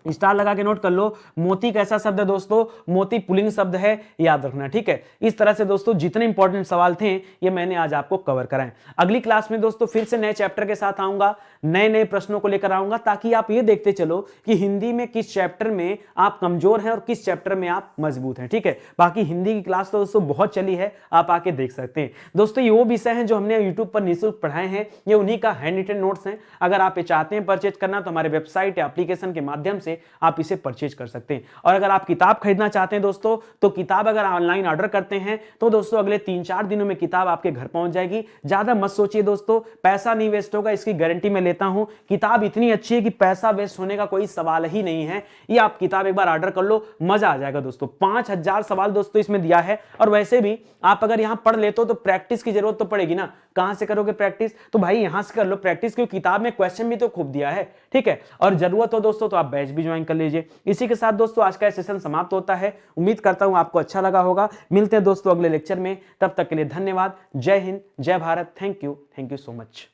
स्टार लगा के नोट कर लो। मोती कैसा शब्द है दोस्तों? मोती पुल्लिंग शब्द है, याद रखना, ठीक है। इस तरह से दोस्तों जितने इंपॉर्टेंट सवाल थे ये मैंने आज आपको कवर कराए। अगली क्लास में दोस्तों फिर से नए चैप्टर के साथ आऊंगा, नए नए प्रश्नों को लेकर आऊंगा, ताकि आप ये देखते चलो कि हिंदी में किस चैप्टर में आप कमजोर हैं और किस चैप्टर में आप मजबूत हैं, ठीक है। बाकी हिंदी की क्लास तो दोस्तों बहुत चली है, आप आके देख सकते हैं। दोस्तों ये वो विषय हैं जो हमने यूट्यूब पर निःशुल्क पढ़ाए हैं, ये उन्हीं का हैंड रिटन नोट्स हैं। अगर आप ये चाहते हैं परचेज करना तो हमारे वेबसाइट या एप्लीकेशन के माध्यम से आप इसे परचेज कर सकते हैं। और अगर आप किताब खरीदना चाहते हैं दोस्तों, तो किताब अगर ऑनलाइन ऑर्डर करते हैं तो दोस्तों अगले 3-4 दिनों में किताब आपके घर पहुंच जाएगी। ज्यादा मत सोचिए दोस्तों, पैसा नहीं वेस्ट होगा, इसकी गारंटी मैं लेता हूं। किताब इतनी अच्छी है कि पैसा वेस्ट होने का कोई सवाल ही नहीं है। ये आप किताब एक बार ऑर्डर कर लो, मजा आ जाएगा दोस्तों। 5000 सवाल दोस्तों इसमें दिया है, और वैसे भी आप अगर यहां पढ़ लेते हो तो प्रैक्टिस की जरूरत तो पड़ेगी ना। कहां से करोगे प्रैक्टिस? तो भाई यहां से कर लो प्रैक्टिस, क्योंकि किताब में क्वेश्चन भी तो खूब दिया है, ठीक है। और जरूरत हो दोस्तों तो आप बैच भी ज्वाइन कर लीजिए। इसी के साथ दोस्तों आज का सेशन समाप्त होता है। उम्मीद करता हूं आपको अच्छा लगा होगा। मिलते हैं दोस्तों अगले लेक्चर में, तब तक के लिए धन्यवाद। जय हिंद, जय Bharat. Thank you so much.